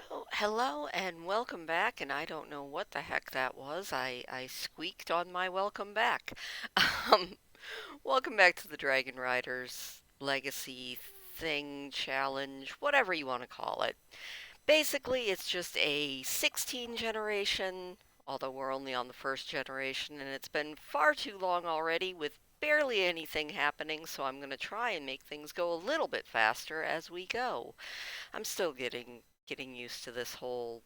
So, hello and welcome back, and I don't know what the heck that was. I squeaked on my welcome back. Um, Welcome back to the Dragon Riders Legacy thing, challenge, whatever you want to call it. Basically, it's just a 16 generation, although we're only on the first generation, and it's been far too long already with barely anything happening, so I'm going to try and make things go a little bit faster as we go. I'm still getting used to this whole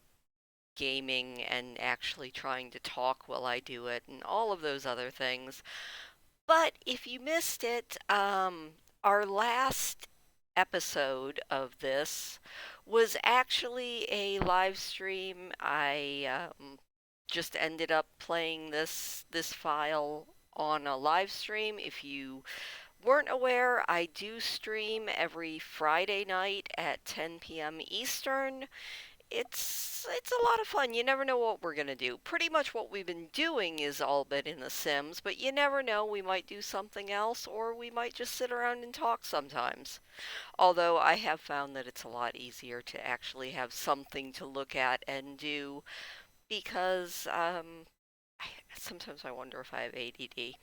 gaming and actually trying to talk while I do it and all of those other things. But if you missed it, our last episode of this was actually a live stream. I just ended up playing this file on a live stream. If you weren't aware, I do stream every Friday night at 10 p.m. Eastern. It's a lot of fun. You never know what we're gonna do. Pretty much what we've been doing is all been in The Sims, but you never know. We might do something else, or we might just sit around and talk sometimes. Although I have found that it's a lot easier to actually have something to look at and do because sometimes I wonder if I have ADD.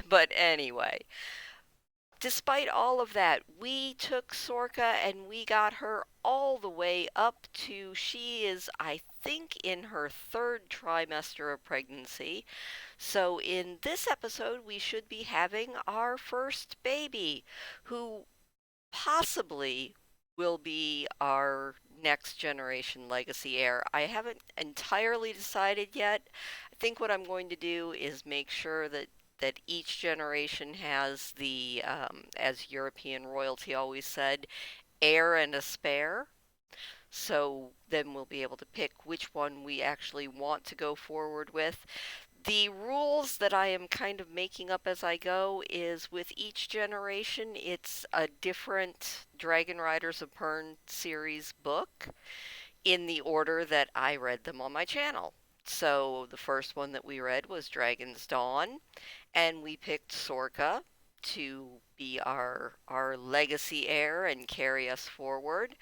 But anyway, despite all of that, we took Sorka and we got her all the way up to she is, I think, in her third trimester of pregnancy. So in this episode, we should be having our first baby, who possibly will be our next generation legacy heir. I haven't entirely decided yet. I think what I'm going to do is make sure that each generation has the, as European royalty always said, heir and a spare. So then we'll be able to pick which one we actually want to go forward with. The rules that I am kind of making up as I go is with each generation, it's a different Dragon Riders of Pern series book in the order that I read them on my channel. So the first one that we read was Dragon's Dawn, and we picked Sorka to be our legacy heir and carry us forward.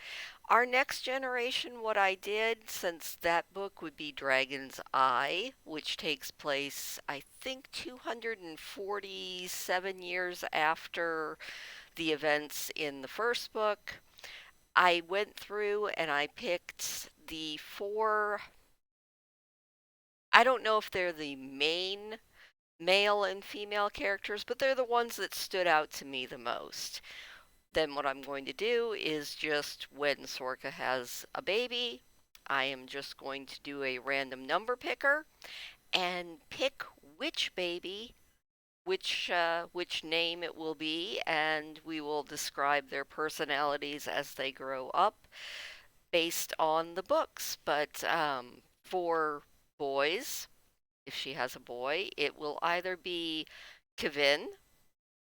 Our next generation, what I did, since that book would be Dragon's Eye, which takes place, I think, 247 years after the events in the first book, I went through and I picked the four. I don't know if they're the main male and female characters, but they're the ones that stood out to me the most. Then what I'm going to do is just when Sorka has a baby, I am just going to do a random number picker and pick which baby, which name it will be, and we will describe their personalities as they grow up based on the books. But for boys, if she has a boy, it will either be Kevin,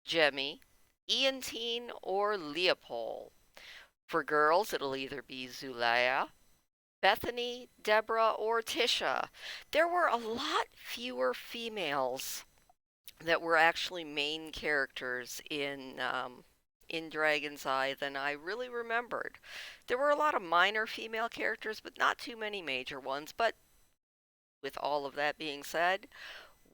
Jemmy, Iantine, or Leopold. For girls, it'll either be Zulaya, Bethany, Deborah, or Tisha. There were a lot fewer females that were actually main characters in Dragon's Eye than I really remembered. There were a lot of minor female characters, but not too many major ones. But with all of that being said,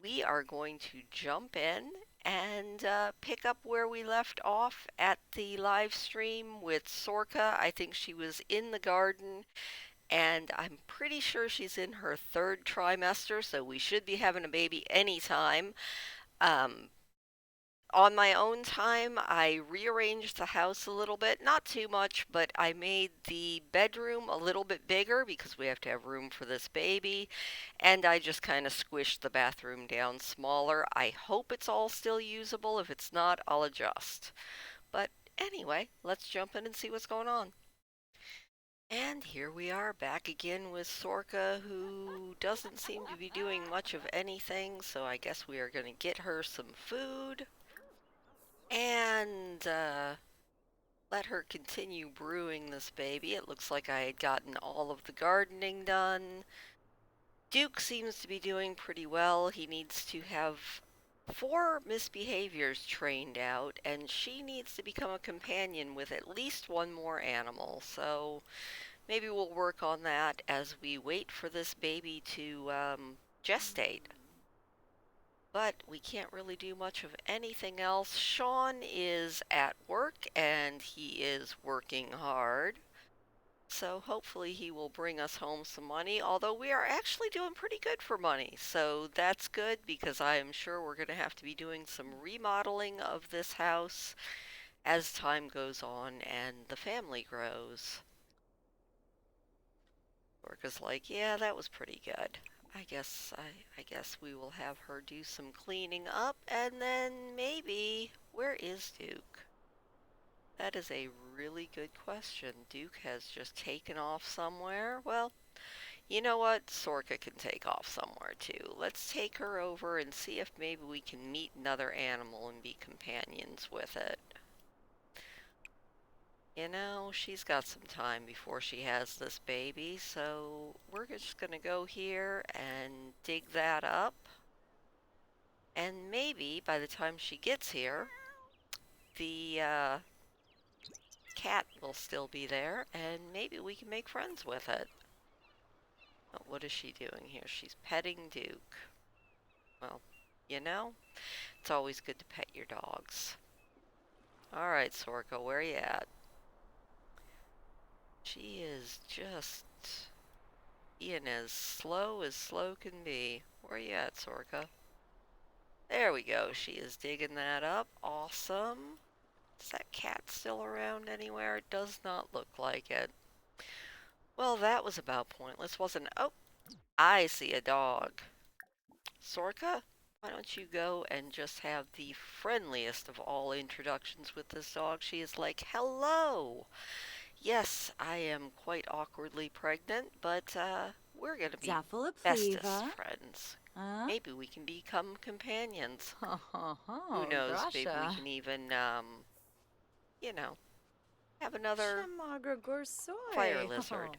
we are going to jump in and pick up where we left off at the live stream with Sorka. I think she was in the garden, and I'm pretty sure she's in her third trimester, so we should be having a baby anytime. Um, on my own time, I rearranged the house a little bit, not too much, but I made the bedroom a little bit bigger because we have to have room for this baby, and I just kind of squished the bathroom down smaller. I hope it's all still usable. If it's not, I'll adjust. But anyway, let's jump in and see what's going on. And here we are back again with Sorka, who doesn't seem to be doing much of anything, so I guess we are going to get her some food. And let her continue brewing this baby. It looks like I had gotten all of the gardening done. Duke seems to be doing pretty well. He needs to have four misbehaviors trained out, and she needs to become a companion with at least one more animal. So maybe we'll work on that as we wait for this baby to gestate. But we can't really do much of anything else. Sean is at work and he is working hard. So hopefully he will bring us home some money, although we are actually doing pretty good for money. So that's good because I am sure we're going to have to be doing some remodeling of this house as time goes on and the family grows. Orca's like, yeah, that was pretty good. I guess we will have her do some cleaning up and then maybe where is Duke? That is a really good question. Duke has just taken off somewhere. Well, you know what? Sorka can take off somewhere too. Let's take her over and see if maybe we can meet another animal and be companions with it. You know, she's got some time before she has this baby, so we're just gonna go here and dig that up. And maybe by the time she gets here, the cat will still be there, and maybe we can make friends with it. Oh, what is she doing here? She's petting Duke. Well, you know, it's always good to pet your dogs. Alright, Sorka, where you at? She is just being as slow can be. Where you at, Sorka? There we go. She is digging that up. Awesome. Is that cat still around anywhere? It does not look like it. Well, that was about pointless, wasn't it? Oh, I see a dog. Sorka, why don't you go and just have the friendliest of all introductions with this dog? She is like, hello. Yes, I am quite awkwardly pregnant, but we're gonna be bestest friends. Maybe we can become companions. Who knows? Maybe we can even, you know, have another fire lizard.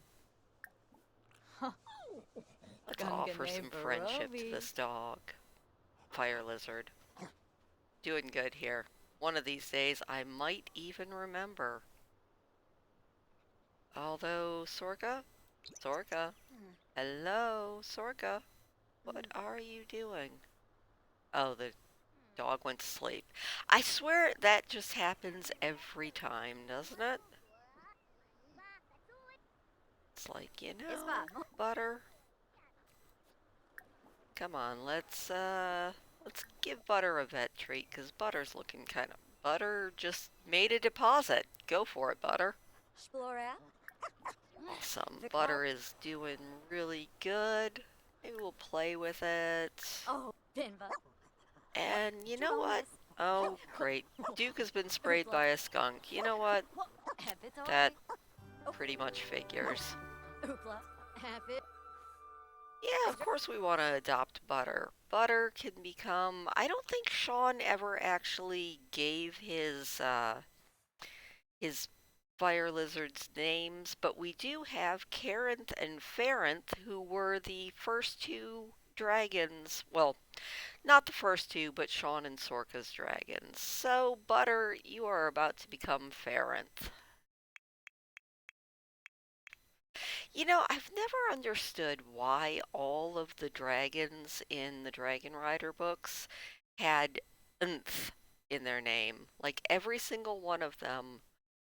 Let's offer some friendship to this dog. Fire lizard. Doing good here. One of these days, I might even remember. Although, Sorka? Sorka? Hello, Sorka? What are you doing? Oh, the dog went to sleep. I swear that just happens every time, doesn't it? It's like, you know, Butter. Come on, let's give Butter a vet treat, 'cause Butter's looking kind of... Butter just made a deposit. Go for it, Butter. Awesome. Butter is doing really good. Maybe we'll play with it. And you know what? Oh, great. Duke has been sprayed by a skunk. You know what? That pretty much figures. Yeah, of course we want to adopt Butter. Butter can become... I don't think Sean ever actually gave his fire lizards names, but we do have Carinth and Farinth, who were the first two dragons. Well, not the first two, but Sean and Sorka's dragons. So, Butter, you are about to become Farinth. You know, I've never understood why all of the dragons in the Dragonrider books had nth in their name. Like every single one of them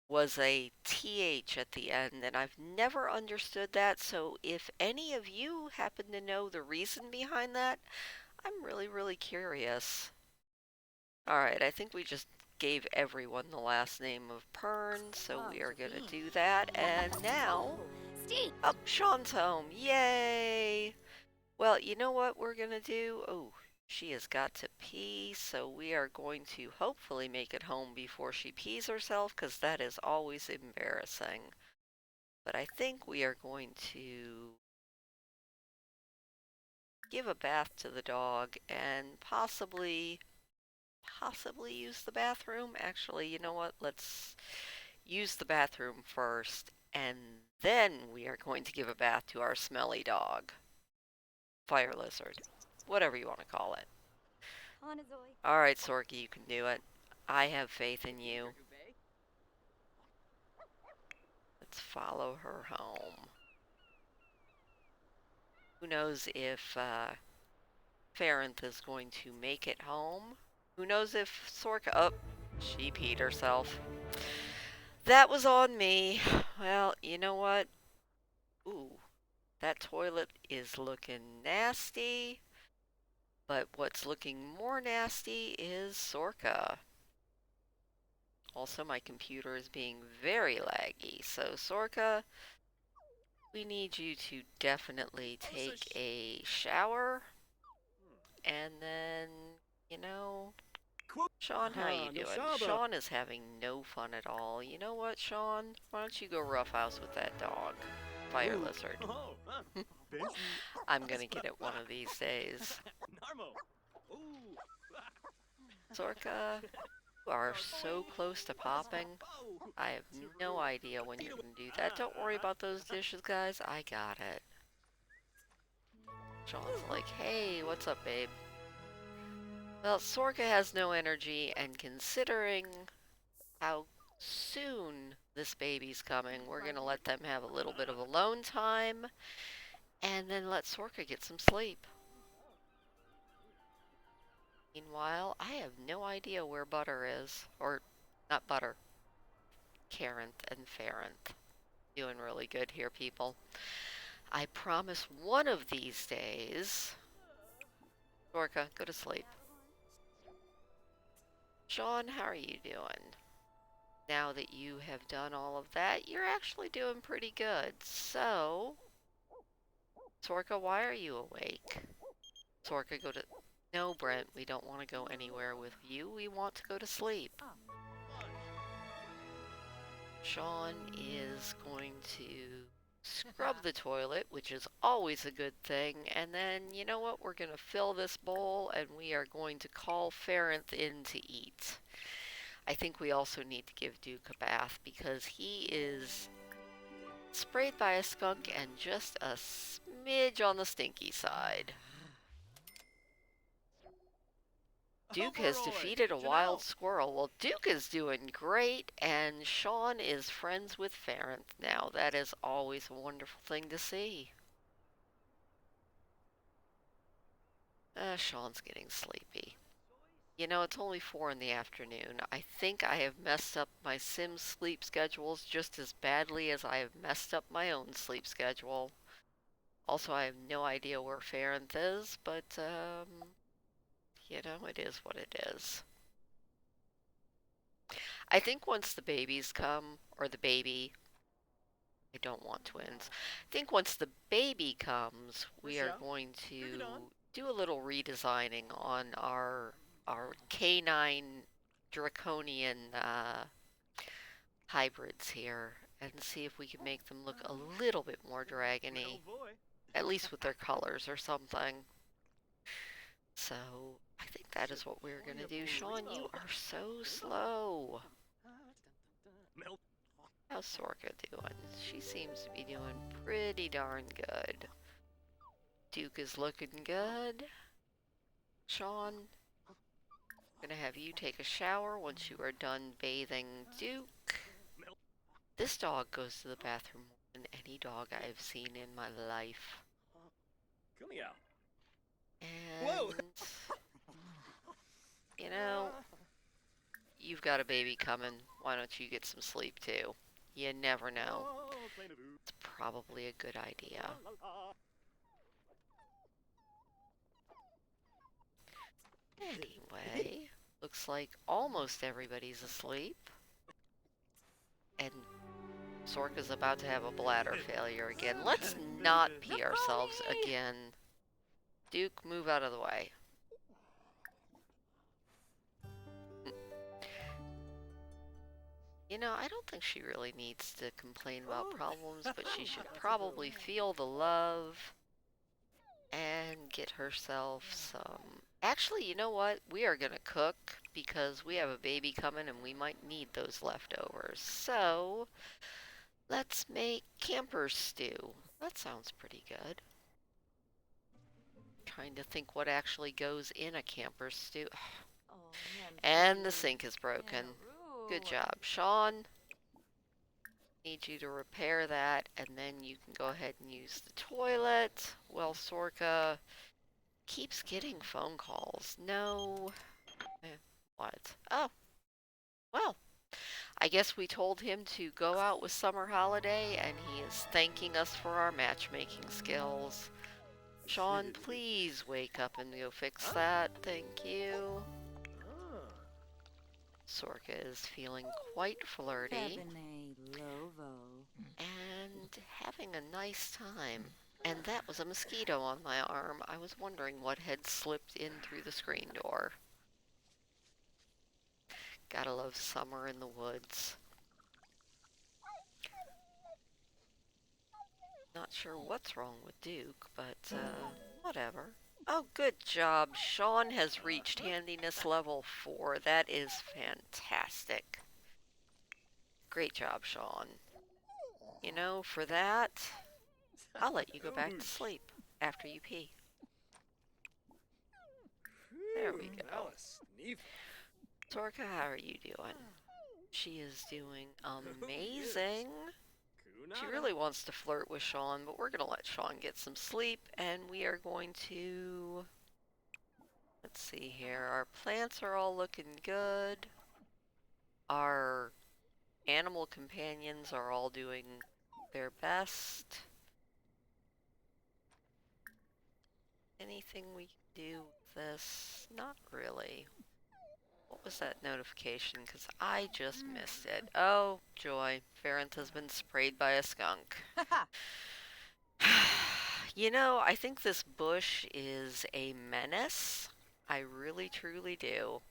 was a TH at the end, and I've never understood that. So if any of you happen to know the reason behind that, I'm really, really curious. Alright, I think we just gave everyone the last name of Pern, so we are gonna do that. And now, oh, Sean's home. Yay! Well, you know what we're gonna do? Oh, she has got to pee, so we are going to hopefully make it home before she pees herself, because that is always embarrassing. But I think we are going to give a bath to the dog and possibly use the bathroom. Actually, you know what? Let's use the bathroom first, and then we are going to give a bath to our smelly dog. Fire lizard. Whatever you want to call it. Alright, Sorky, you can do it. I have faith in you. Let's follow her home. Who knows if Farinth is going to make it home? Who knows if Sorka... Oh, she peed herself. That was on me. Well, you know what? Ooh, that toilet is looking nasty. But what's looking more nasty is Sorka. Also, my computer is being very laggy. So, Sorka, we need you to definitely take a shower. And then, you know, Sean, how you doing? Sean is having no fun at all. You know what, Sean? Why don't you go roughhouse with that dog? Fire lizard. I'm gonna get it one of these days. Sorka, you are so close to popping. I have no idea when you're gonna do that. Don't worry about those dishes, guys. I got it. Sean's like, hey, what's up, babe? Well, Sorka has no energy, and considering how soon this baby's coming, we're gonna let them have a little bit of alone time, and then let Sorka get some sleep. Meanwhile, I have no idea where Butter is. Or, not Butter. Carinth and Farinth. Doing really good here, people. I promise one of these days... Sorka, go to sleep. Sean, how are you doing? Now that you have done all of that, you're actually doing pretty good. So, Sorka, why are you awake? Sorka, go to... No, Brent, we don't want to go anywhere with you. We want to go to sleep. Sean is going to scrub the toilet, which is always a good thing. And then, you know what? We're going to fill this bowl, and we are going to call Farinth in to eat. I think we also need to give Duke a bath because he is sprayed by a skunk and just a smidge on the stinky side. Duke has defeated a wild squirrel. Well, Duke is doing great, and Sean is friends with Farinth now. That is always a wonderful thing to see. Sean's getting sleepy. You know, it's only 4 in the afternoon. I think I have messed up my Sim sleep schedules just as badly as I have messed up my own sleep schedule. Also, I have no idea where Farinth is, but, you know, it is what it is. I think once the babies come, or the baby, I don't want twins. I think once the baby comes, we are going to do a little redesigning on our canine draconian hybrids here and see if we can make them look a little bit more dragony, at least with their colors or something. So I think that is what we're gonna do. Sean, you are so slow. How's Sorka doing? She seems to be doing pretty darn good. Duke is looking good. Sean, I'm gonna have you take a shower once you are done bathing Duke. This dog goes to the bathroom more than any dog I have seen in my life. And, you know, you've got a baby coming. Why don't you get some sleep too? You never know. It's probably a good idea. Anyway, looks like almost everybody's asleep. And Sorka's about to have a bladder failure again. Let's not pee ourselves again. Duke, move out of the way. You know, I don't think she really needs to complain about problems, but she should probably feel the love and get herself some... Actually, you know what? We are gonna cook because we have a baby coming and we might need those leftovers. So, let's make camper stew. That sounds pretty good. Trying to think what actually goes in a camper stew. And the sink is broken. Good job, Sean. Need you to repair that, and then you can go ahead and use the toilet. Well, Sorka keeps getting phone calls. No. What? Oh, well, I guess we told him to go out with Summer Holiday, and he is thanking us for our matchmaking skills. Sean, please wake up and go fix that. Thank you. Sorka is feeling quite flirty and having a nice time. And that was a mosquito on my arm. I was wondering what had slipped in through the screen door. Gotta love summer in the woods. Not sure what's wrong with Duke, but whatever. Oh, good job. Sean has reached handiness level 4. That is fantastic. Great job, Sean. You know, for that, I'll let you go back to sleep after you pee. There we go. Sorka, how are you doing? She is doing amazing. She really wants to flirt with Sean, but we're going to let Sean get some sleep, and we are going to... Let's see here. Our plants are all looking good. Our animal companions are all doing their best. Anything we can do with this? Not really. What was that notification? Because I just missed it. Oh, joy. Ferrant has been sprayed by a skunk. You know, I think this bush is a menace. I really, truly do.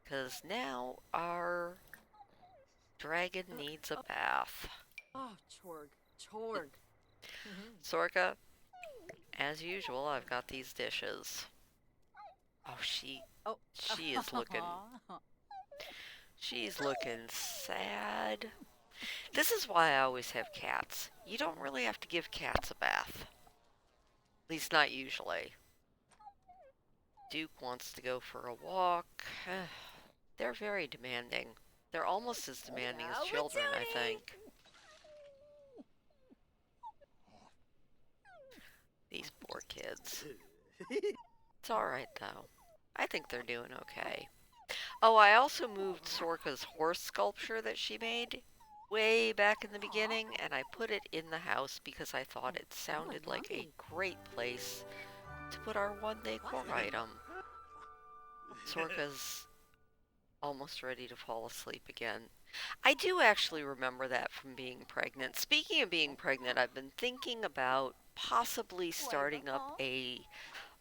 Because now our dragon needs a bath. Oh, chorg. Sorka, as usual, I've got these dishes. Oh, she is looking... She's looking sad. This is why I always have cats. You don't really have to give cats a bath. At least not usually. Duke wants to go for a walk. They're very demanding. They're almost as demanding as children, I think. These poor kids. It's alright, though. I think they're doing okay. Oh, I also moved Sorka's horse sculpture that she made way back in the beginning, and I put it in the house because I thought it sounded like a great place to put our one decor item. Sorka's almost ready to fall asleep again. I do actually remember that from being pregnant. Speaking of being pregnant, I've been thinking about possibly starting up a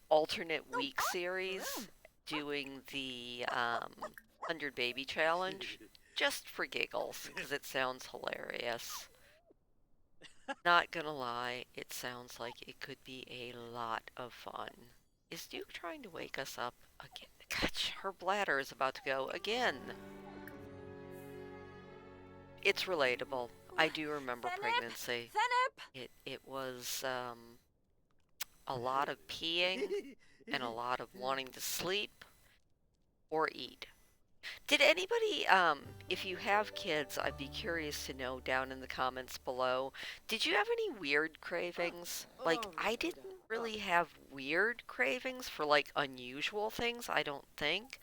alternate week series, doing the 100 Baby Challenge, just for giggles, because it sounds hilarious. Not gonna lie, it sounds like it could be a lot of fun. Is Duke trying to wake us up again? Gosh, her bladder is about to go again. It's relatable. I do remember pregnancy. It was a lot of peeing and a lot of wanting to sleep or eat. Did anybody, if you have kids, I'd be curious to know down in the comments below, did you have any weird cravings? Like, I didn't really have weird cravings for, like, unusual things, I don't think.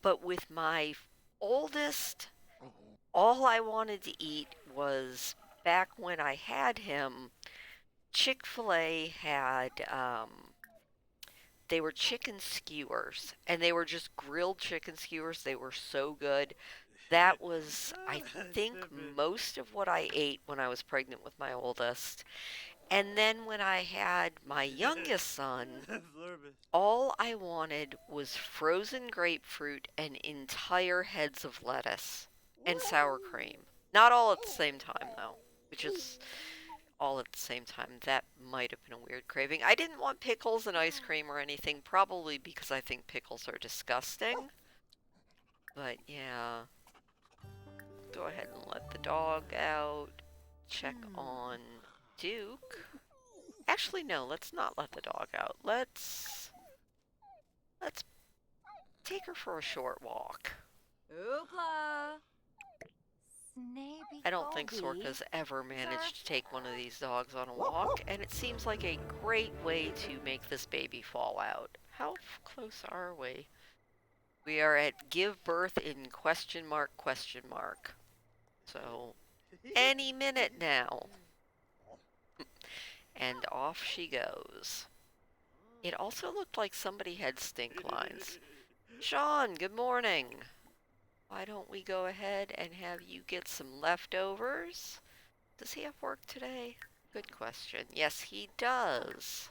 But with my oldest, all I wanted to eat was, back when I had him, Chick-fil-A had, they were chicken skewers, and they were just grilled chicken skewers. They were so good. That was, I think, most of what I ate when I was pregnant with my oldest. And then when I had my youngest son, all I wanted was frozen grapefruit and entire heads of lettuce and sour cream. Not all at the same time, though, which is all at the same time. That might have been a weird craving. I didn't want pickles and ice cream or anything, probably because I think pickles are disgusting. But yeah, go ahead and let the dog out. Check on Duke. Actually, no, let's not let the dog out. Let's take her for a short walk. Oopla. I don't think Sorka's ever managed to take one of these dogs on a walk, and it seems like a great way to make this baby fall out. How close are we? We are at give birth in question mark question mark. So any minute now. And off she goes. It also looked like somebody had stink lines. Sean, good morning. Why don't we go ahead and have you get some leftovers? Does he have work today? Good question. Yes, he does.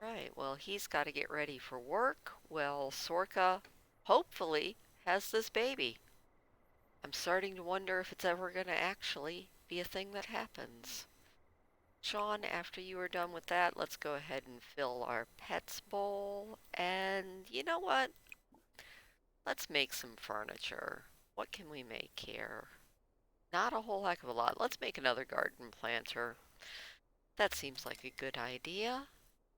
Right, well, he's got to get ready for work. Well, Sorka, hopefully, has this baby. I'm starting to wonder if it's ever going to actually be a thing that happens. Sean, after you are done with that, let's go ahead and fill our pets bowl. And you know what? Let's make some furniture. What can we make here? Not a whole heck of a lot. Let's make another garden planter. That seems like a good idea.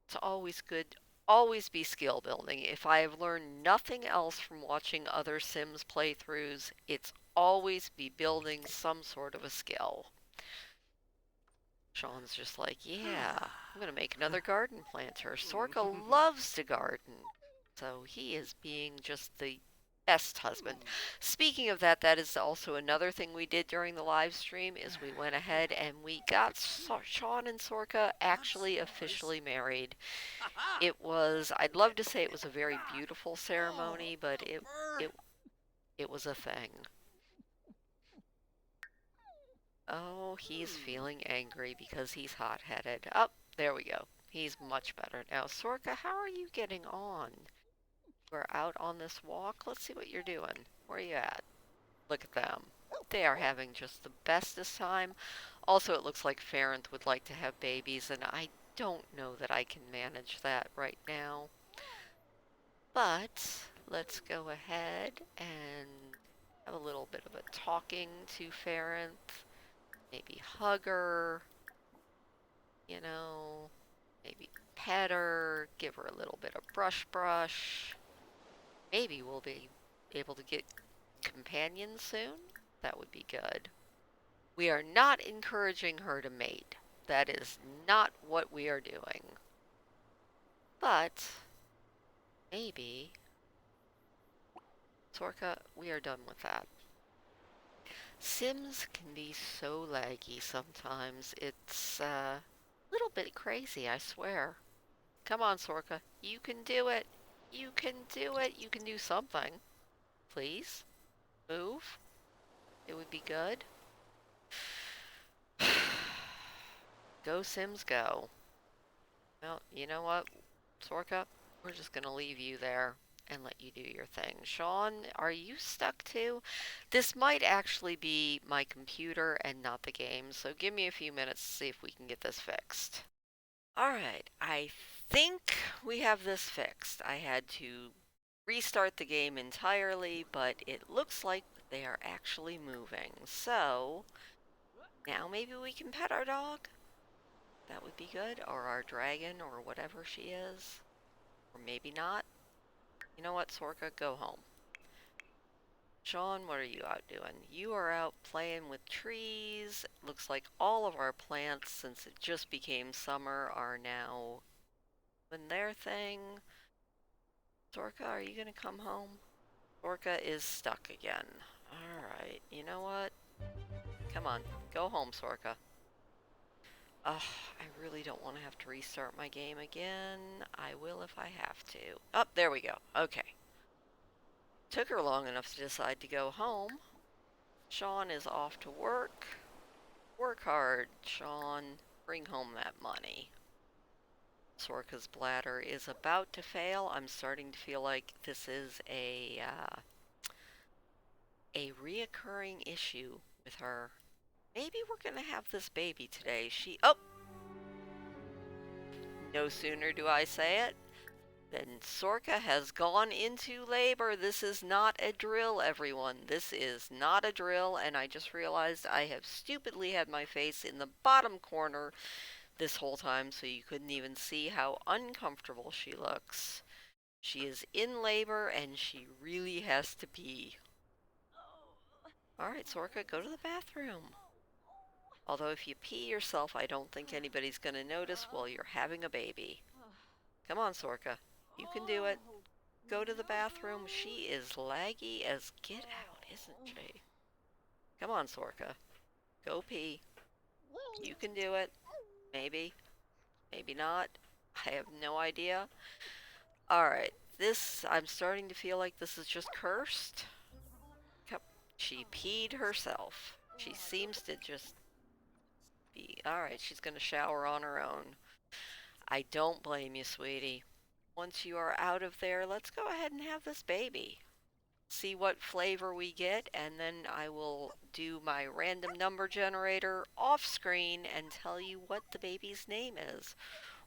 It's always good. Always be skill building. If I have learned nothing else from watching other Sims playthroughs, it's always be building some sort of a skill. Sean's just like, yeah, I'm going to make another garden planter. Sorka loves to garden. So he is being just the best husband. Speaking of that, that is also another thing we did during the live stream is we went ahead and we got Sean and Sorka actually officially married. It was, I'd love to say it was a very beautiful ceremony, but it it was a thing. Oh, he's feeling angry because he's hot-headed. Oh, there we go. He's much better now. Sorka, how are you getting on? We're out on this walk. Let's see what you're doing. Where are you at? Look at them. They are having just the bestest time. Also, it looks like Farronth would like to have babies, and I don't know that I can manage that right now. But let's go ahead and have a little bit of a talking to Farronth. Maybe hug her, you know, maybe pet her, give her a little bit of brush. Maybe we'll be able to get companions soon. That would be good. We are not encouraging her to mate. That is not what we are doing. But maybe, Sorka, we are done with that. Sims can be so laggy sometimes. It's a little bit crazy, I swear. Come on, Sorka. You can do it. You can do it. You can do something. Please. Move. It would be good. Go, Sims, go. Well, you know what, Sorka? We're just going to leave you there and let you do your thing. Sean, are you stuck too? This might actually be my computer and not the game, so give me a few minutes to see if we can get this fixed. Alright, I think we have this fixed. I had to restart the game entirely, but it looks like they are actually moving. So, now maybe we can pet our dog? That would be good. Or our dragon, or whatever she is. Or maybe not. You know what, Sorka? Go home. Sean, what are you out doing? You are out playing with trees. Looks like all of our plants, since it just became summer, are now doing their thing. Sorka, are you gonna come home? Sorka is stuck again. Alright, you know what? Come on, go home, Sorka. Ugh, I really don't want to have to restart my game again. I will if I have to. Oh, there we go. Okay. Took her long enough to decide to go home. Sean is off to work. Work hard, Sean. Bring home that money. Sorka's bladder is about to fail. I'm starting to feel like this is a reoccurring issue with her. Maybe we're gonna have this baby today. Oh, no sooner do I say it than Sorka has gone into labor. This is not a drill, everyone. This is not a drill, and I just realized I have stupidly had my face in the bottom corner this whole time, so you couldn't even see how uncomfortable she looks. She is in labor, and she really has to pee. Alright, Sorka, go to the bathroom. Although if you pee yourself, I don't think anybody's gonna notice while you're having a baby. Come on, Sorka. You can do it. Go to the bathroom. She is laggy as get out, isn't she? Come on, Sorka. Go pee. You can do it. Maybe. Maybe not. I have no idea. Alright. I'm starting to feel like this is just cursed. She peed herself. She seems to just be. Alright, she's gonna shower on her own. I don't blame you, sweetie. Once you are out of there, let's go ahead and have this baby. See what flavor we get, and then I will do my random number generator off screen and tell you what the baby's name is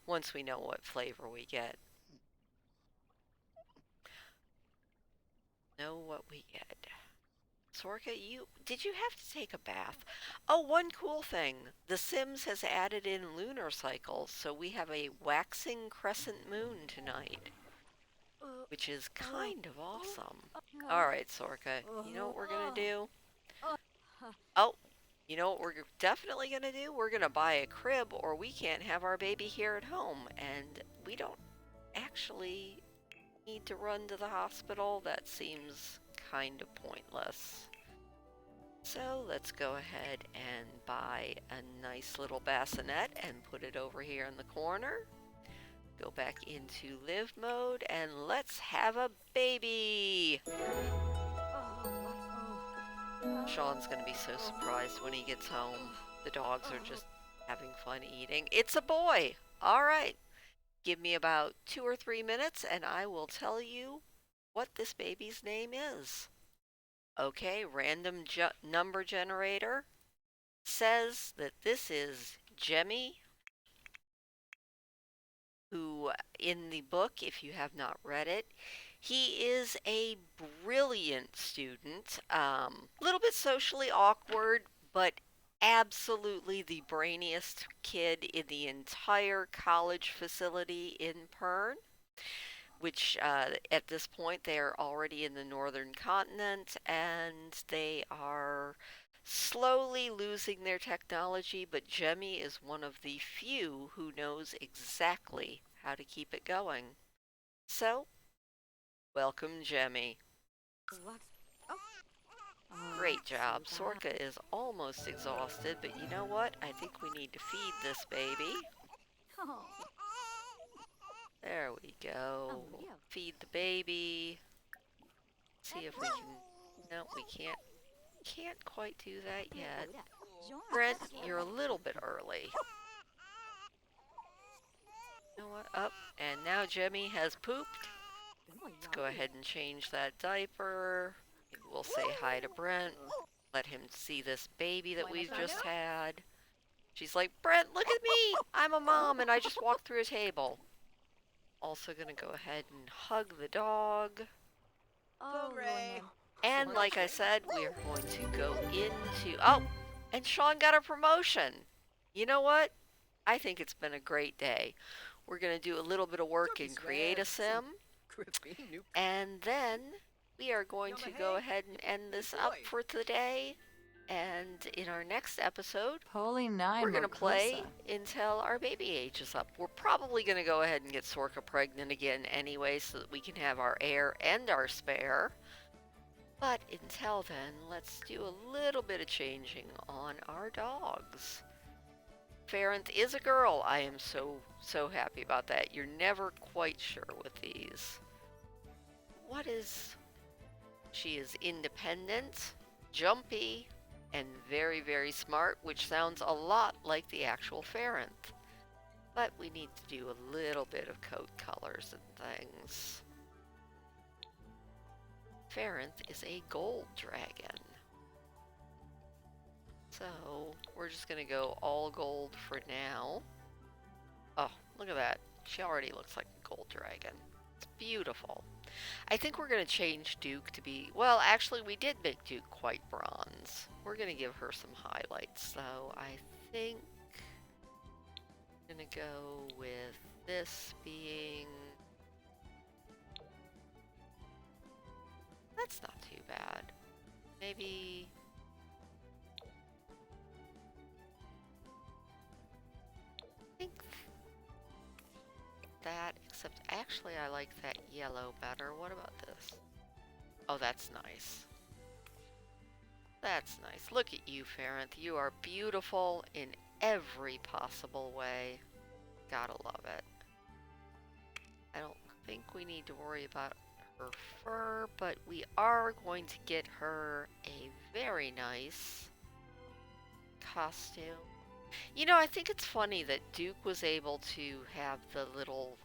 once we know what flavor we get. Know what we get. Sorka, did you have to take a bath? Oh, one cool thing. The Sims has added in lunar cycles, so we have a waxing crescent moon tonight, which is kind of awesome. Alright, Sorka, you know what we're gonna do? Oh, you know what we're definitely gonna do? We're gonna buy a crib or we can't have our baby here at home, and we don't actually need to run to the hospital. That seems kind of pointless. So let's go ahead and buy a nice little bassinet and put it over here in the corner. Go back into live mode and let's have a baby. Sean's gonna be so surprised when he gets home. The dogs are just having fun eating. It's a boy! Alright, give me about 2 or 3 minutes and I will tell you what this baby's name is. Okay, random number generator says that this is Jemmy, who in the book, if you have not read it, he is a brilliant student, little bit socially awkward, but absolutely the brainiest kid in the entire college facility in Pern, which at this point they are already in the northern continent and they are slowly losing their technology, but Jemmy is one of the few who knows exactly how to keep it going. So, welcome, Jemmy. Great job. Sorka is almost exhausted, but you know what? I think we need to feed this baby. There we go. Feed the baby. See if we can. No, we can't. Can't quite do that yet. Brent, you're a little bit early. You know what? Up. And now Jemmy has pooped. Let's go ahead and change that diaper. Maybe we'll say hi to Brent. Let him see this baby that we've just had. She's like, Brent, look at me! I'm a mom and I just walked through a table. Also gonna go ahead and hug the dog. And like I said, we are going to go into... Oh! And Sean got a promotion! You know what? I think it's been a great day. We're going to do a little bit of work and create a sim. And then we are going to go ahead and end this up for today. And in our next episode, we're going to play until our baby ages up. We're probably going to go ahead and get Sorka pregnant again anyway so that we can have our heir and our spare. But until then, let's do a little bit of changing on our dogs. Farrant is a girl. I am so happy about that. You're never quite sure with these. She is independent, jumpy, and very smart, which sounds a lot like the actual Farrant. But we need to do a little bit of coat colors and things. Farrant is a gold dragon. So, we're just gonna go all gold for now. Oh, look at that. She already looks like a gold dragon. It's beautiful. I think we're gonna change Duke to be... Well, actually, we did make Duke quite bronze. We're gonna give her some highlights, though. I think... I'm gonna go with this being... That's not too bad. Maybe that, except actually I like that yellow better. What about this? Oh, that's nice. That's nice. Look at you, Farenth. You are beautiful in every possible way. Gotta love it. I don't think we need to worry about her fur, but we are going to get her a very nice costume. You know, I think it's funny that Duke was able to have the little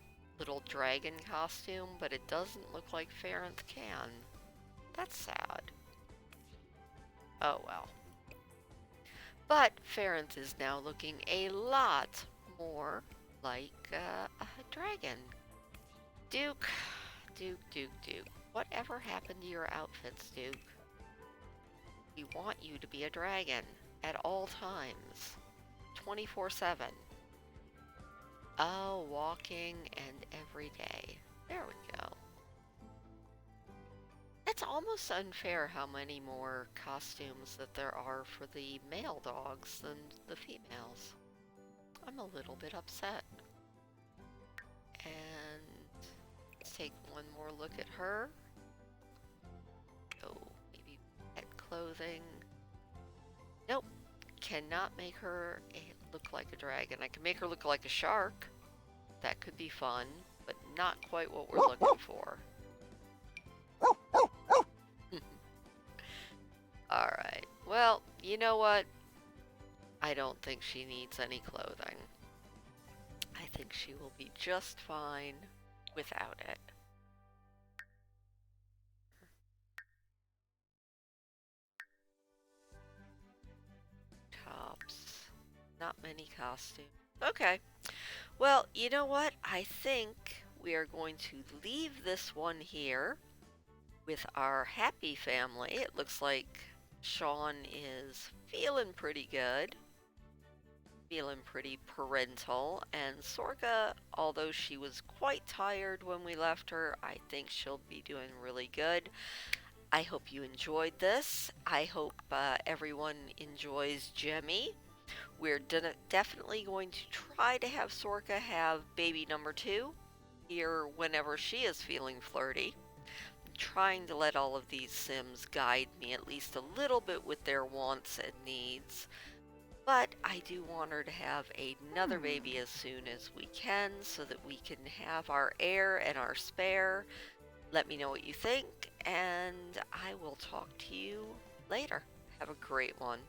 dragon costume, but it doesn't look like Farenth can. That's sad. Oh well. But Farenth is now looking a lot more like a dragon. Duke, Duke. Whatever happened to your outfits, Duke? We want you to be a dragon at all times, 24/7. Oh, walking and every day. There we go. It's almost unfair how many more costumes that there are for the male dogs than the females. I'm a little bit upset. And let's take one more look at her. Oh, maybe pet clothing. Nope, cannot make her look like a dragon. I can make her look like a shark. That could be fun, but not quite what we're looking for. Alright, well, you know what? I don't think she needs any clothing. I think she will be just fine without it. Tops. Not many costumes. Okay. Well, you know what? I think we are going to leave this one here with our happy family. It looks like Sean is feeling pretty good, feeling pretty parental, and Sorka, although she was quite tired when we left her, I think she'll be doing really good. I hope you enjoyed this. I hope everyone enjoys Jemmy. We're definitely going to try to have Sorka have baby number two here whenever she is feeling flirty. I'm trying to let all of these Sims guide me at least a little bit with their wants and needs. But I do want her to have another baby as soon as we can so that we can have our heir and our spare. Let me know what you think, and I will talk to you later. Have a great one.